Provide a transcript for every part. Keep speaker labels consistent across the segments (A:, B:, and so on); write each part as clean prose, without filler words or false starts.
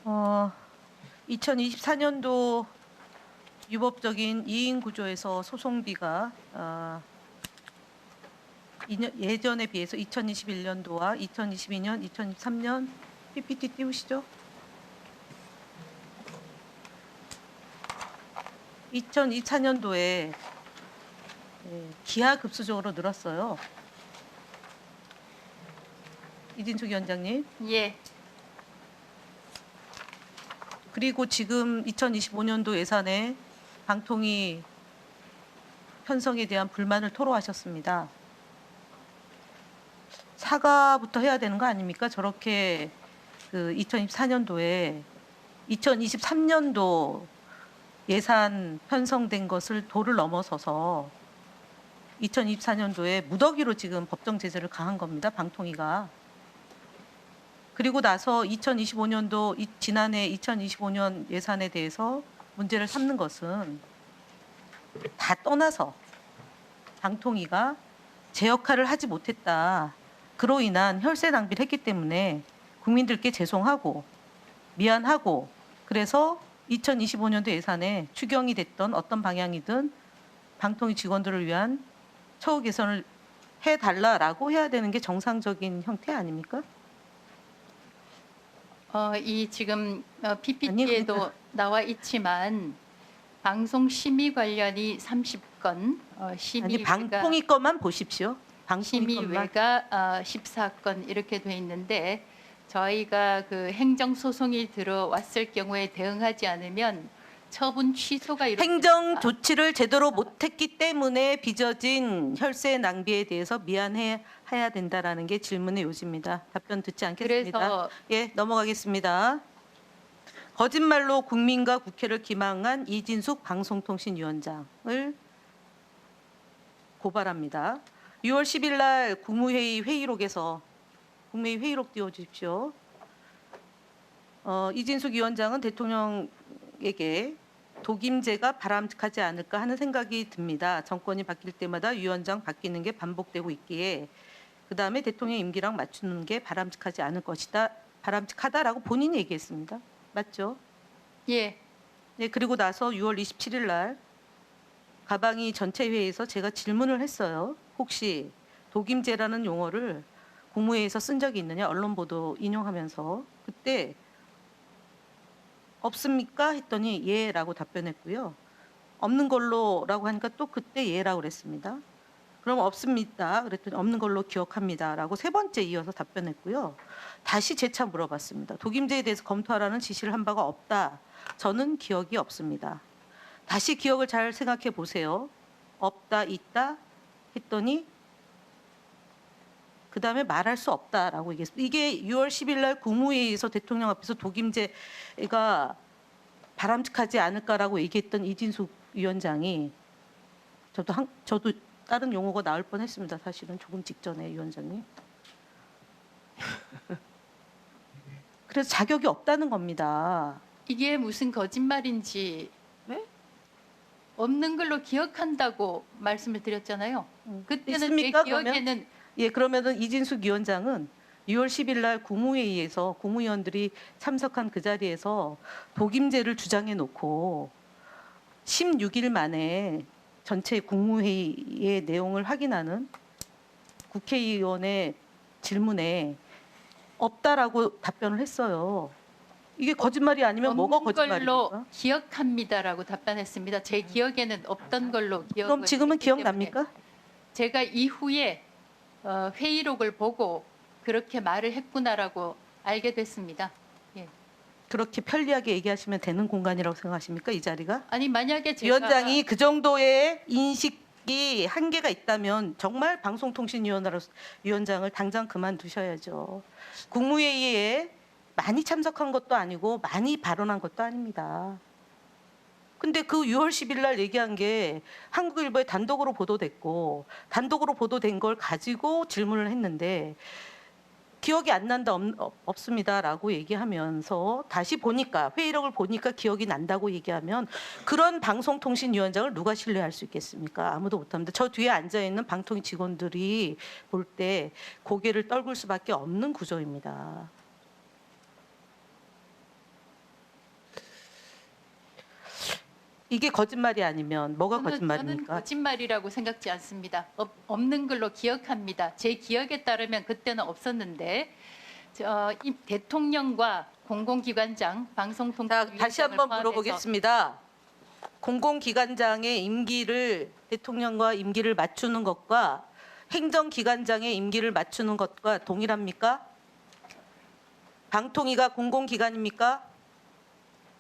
A: 어, 2024년도 유법적인 이인 구조에서 소송비가 예전에 비해서 2021년도와 2022년, 2023년 PPT 띄우시죠? 2024년도에 기하급수적으로 늘었어요. 이진숙 위원장님.
B: 예.
A: 그리고 지금 2025년도 예산에 방통위 편성에 대한 불만을 토로하셨습니다. 사과부터 해야 되는 거 아닙니까? 저렇게 그 2024년도에 2023년도 예산 편성된 것을 도를 넘어서서 2024년도에 무더기로 지금 법정 제재를 가한 겁니다. 방통위가. 그리고 나서 2025년도 지난해 2025년 예산에 대해서 문제를 삼는 것은 다 떠나서 방통위가 제 역할을 하지 못했다. 그로 인한 혈세 낭비를 했기 때문에 국민들께 죄송하고 미안하고 그래서 2025년도 예산에 추경이 됐던 어떤 방향이든 방통위 직원들을 위한 처우 개선을 해달라라고 해야 되는 게 정상적인 형태 아닙니까?
B: 이 지금
A: 아니,
B: PPT에도
A: 그러니까.
B: 나와 있지만 방송 심의 관련이 30건,
A: 아니 방통위 것만 보십시오. 방통위 것만.
B: 심의외가 14건 이렇게 돼 있는데 저희가 그 행정 소송이 들어왔을 경우에 대응하지 않으면 처분 취소가
A: 행정 조치를 제대로 못했기 때문에 빚어진 혈세 낭비에 대해서 미안해야 된다라는 게 질문의 요지입니다. 답변 듣지 않겠습니다.
B: 그래서
A: 예, 넘어가겠습니다. 거짓말로 국민과 국회를 기망한 이진숙 방송통신위원장을 고발합니다. 6월 10일 날 국무회의 회의록에서 국무회의 회의록 띄워주십시오. 이진숙 위원장은 대통령에게 독임제가 바람직하지 않을까 하는 생각이 듭니다. 정권이 바뀔 때마다 위원장 바뀌는 게 반복되고 있기에 그 다음에 대통령 임기랑 맞추는 게 바람직하지 않을 것이다. 바람직하다라고 본인이 얘기했습니다. 맞죠?
B: 예.
A: 네, 그리고 나서 6월 27일 날 가방이 전체 회의에서 제가 질문을 했어요. 혹시 독임제라는 용어를 국무회의에서 쓴 적이 있느냐? 언론 보도 인용하면서 그때 없습니까? 했더니 예라고 답변했고요. 없는 걸로라고 하니까 또 그때 예라고 그랬습니다. 그럼 없습니다. 그랬더니 없는 걸로 기억합니다라고 세 번째 이어서 답변했고요. 다시 재차 물어봤습니다. 독임제에 대해서 검토하라는 지시를 한 바가 없다. 저는 기억이 없습니다. 다시 기억을 잘 생각해 보세요. 없다, 있다 했더니 그 다음에 말할 수 없다라고 얘기했습니다. 이게 6월 10일 날 국무회의에서 대통령 앞에서 독임제가 바람직하지 않을까라고 얘기했던 이진숙 위원장이 저도 다른 용어가 나올 뻔했습니다. 사실은 조금 직전에 위원장님. 그래서 자격이 없다는 겁니다.
B: 이게 무슨 거짓말인지
A: 네?
B: 없는 걸로 기억한다고 말씀을 드렸잖아요. 그때는 제
A: 있습니까,
B: 기억에는
A: 예, 그러면은 이진숙 위원장은 6월 10일 날 국무회의에서 국무위원들이 참석한 그 자리에서 독임제를 주장해 놓고 16일 만에 전체 국무회의의 내용을 확인하는 국회의원의 질문에 없다라고 답변을 했어요. 이게 거짓말이 아니면 뭐가
B: 없는 걸로
A: 거짓말입니까?
B: 기억합니다라고 답변했습니다. 제 기억에는 없던 걸로 기억을
A: 그럼 지금은
B: 했기 때문에
A: 기억납니까?
B: 제가 이후에 회의록을 보고 그렇게 말을 했구나라고 알게 됐습니다. 예.
A: 그렇게 편리하게 얘기하시면 되는 공간이라고 생각하십니까? 이 자리가?
B: 아니 만약에 제가
A: 위원장이 그 정도의 인식이 한계가 있다면 정말 방송통신위원회로서 위원장을 당장 그만두셔야죠. 국무회의에 많이 참석한 것도 아니고 많이 발언한 것도 아닙니다. 근데 그 6월 10일 날 얘기한 게 한국일보에 단독으로 보도됐고 단독으로 보도된 걸 가지고 질문을 했는데 기억이 안 난다 없습니다라고 얘기하면서 다시 보니까 회의록을 보니까 기억이 난다고 얘기하면 그런 방송통신위원장을 누가 신뢰할 수 있겠습니까? 아무도 못합니다. 저 뒤에 앉아 있는 방통위 직원들이 볼 때 고개를 떨굴 수밖에 없는 구조입니다. 이게 거짓말이 아니면 뭐가
B: 저는
A: 거짓말입니까?
B: 거짓말이라고 생각지 않습니다. 없는 걸로 기억합니다. 제 기억에 따르면 그때는 없었는데 이 대통령과 공공기관장,
A: 자,
B: 방송통신위원장을
A: 다시 한번
B: 포함해서
A: 물어보겠습니다. 공공기관장의 임기를 대통령과 임기를 맞추는 것과 행정기관장의 임기를 맞추는 것과 동일합니까? 방통위가 공공기관입니까?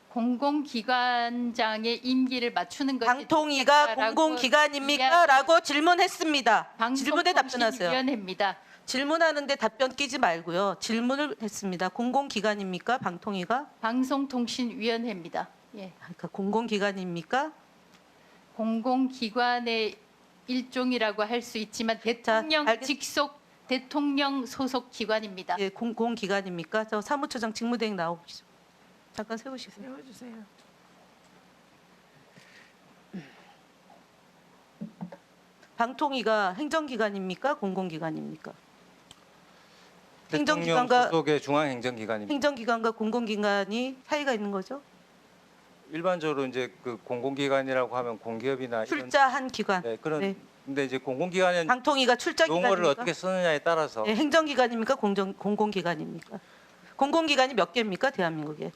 B: 공공기관장의 임기를 맞추는 것이
A: 방통위가
B: 좋겠다라고
A: 공공기관입니까? 라고 질문했습니다. 질문에 답변하세요.
B: 방송통신위원회입니다.
A: 질문하는데 답변 끼지 말고요. 질문을 했습니다. 공공기관입니까? 방통위가?
B: 방송통신위원회입니다. 예.
A: 그러니까 공공기관입니까?
B: 공공기관의 일종이라고 할 수 있지만 대통령 직속 대통령 소속 기관입니다.
A: 예, 공공기관입니까? 저 사무처장 직무대행 나오시죠. 잠깐 세우시세요.
C: 세워주세요.
A: 방통위가 행정기관입니까? 공공기관입니까?
D: 대통령
A: 행정기관과
D: 소속의 중앙행정기관입니다.
A: 행정기관과 공공기관이 차이가 있는 거죠?
D: 일반적으로 이제 그 공공기관이라고 하면 공기업이나
A: 출자한 기관.
D: 이런 그런
A: 네.
D: 근데 이제 공공기관은
A: 방통위가 출자
D: 용어를
A: 기관입니까?
D: 어떻게 쓰느냐에 따라서
A: 네, 행정기관입니까? 공공기관입니까? 공공기관이 몇 개입니까? 대한민국에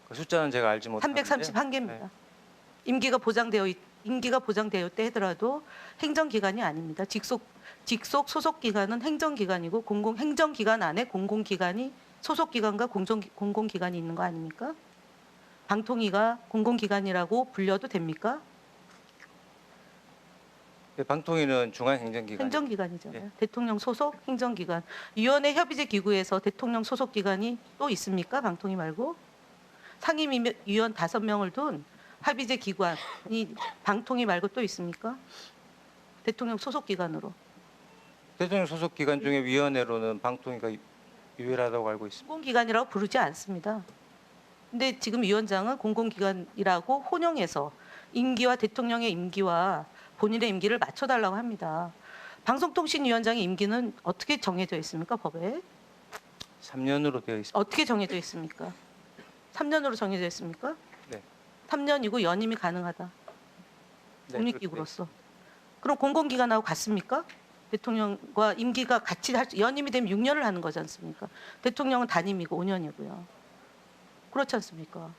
D: 그 숫자는 제가 알지 못하는데
A: 331개입니다.
D: 네.
A: 임기가 보장되어 있다 하더라도 행정기관이 아닙니다. 직속 소속 기관은 행정기관이고 행정기관 안에 공공기관이 소속 기관과 공공기관이 있는 거 아닙니까? 방통위가 공공기관이라고 불려도 됩니까?
D: 방통위는 중앙행정기관.
A: 행정기관이잖아요.
D: 예.
A: 대통령 소속 행정기관. 위원회 협의제 기구에서 대통령 소속 기관이 또 있습니까? 방통위 말고 상임위원 5명을 둔 합의제 기관이 방통위 말고 또 있습니까? 대통령 소속 기관으로.
D: 대통령 소속 기관 중에 위원회로는 방통위가 유일하다고 알고 있습니다.
A: 공공기관이라고 부르지 않습니다. 근데 지금 위원장은 공공기관이라고 혼용해서 임기와 대통령의 임기와 본인의 임기를 맞춰달라고 합니다. 방송통신위원장의 임기는 어떻게 정해져 있습니까? 법에?
D: 3년으로 되어 있습니다.
A: 어떻게 정해져 있습니까? 3년으로 정해져 있습니까?
D: 네.
A: 3년이고 연임이 가능하다.
D: 네,
A: 독립기구로서. 그럼 공공기관하고 같습니까? 대통령과 임기가 같이 연임이 되면 6년을 하는 거지 않습니까? 대통령은 단임이고 5년이고요. 그렇지 않습니까?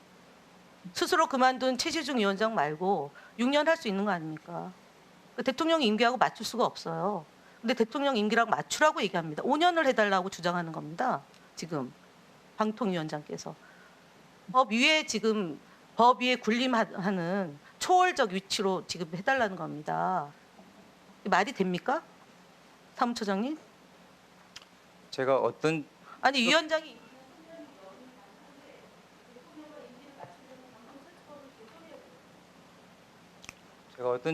A: 스스로 그만둔 최시중 위원장 말고 6년 할 수 있는 거 아닙니까? 대통령 임기하고 맞출 수가 없어요. 근데 대통령 임기라고 맞추라고 얘기합니다. 5년을 해달라고 주장하는 겁니다. 지금 방통위원장께서. 법 위에 군림하는 초월적 위치로 지금 해달라는 겁니다. 말이 됩니까? 사무처장님?
D: 제가 어떤
A: 아니 위원장이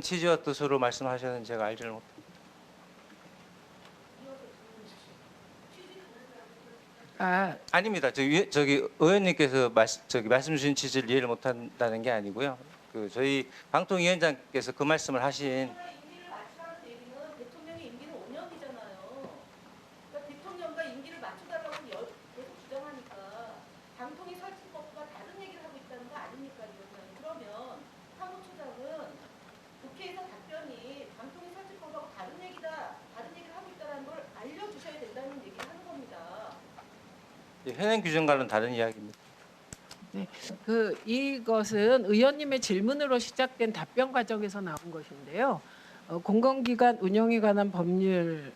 D: 취지와 뜻으로 말씀하셨는지 제가 알지를 못합니다. 아닙니다. 저기 의원님께서 말씀 주신 취지를 이해를 못한다는 게 아니고요. 저희 방통위원장께서 그 말씀을 하신
A: 임기를 맞추라는 얘기는 대통령의 임기는 5년이잖아요. 그러니까 대통령과 임기를 맞춰달라고 계속 주장하니까 방통위 설치법과 다른 얘기를 하고 있다는 거 아닙니까, 위원장님? 그러면 사무처장은 국회에서 답변이 방통위 설치법하고 다른 얘기를 하고 있다는 걸 알려주셔야 된다는 얘기를 하는 겁니다.
D: 현행 규정과는 다른 이야기입니다.
C: 네, 이것은 의원님의 질문으로 시작된 답변 과정에서 나온 것인데요. 공공기관 운영에 관한 법률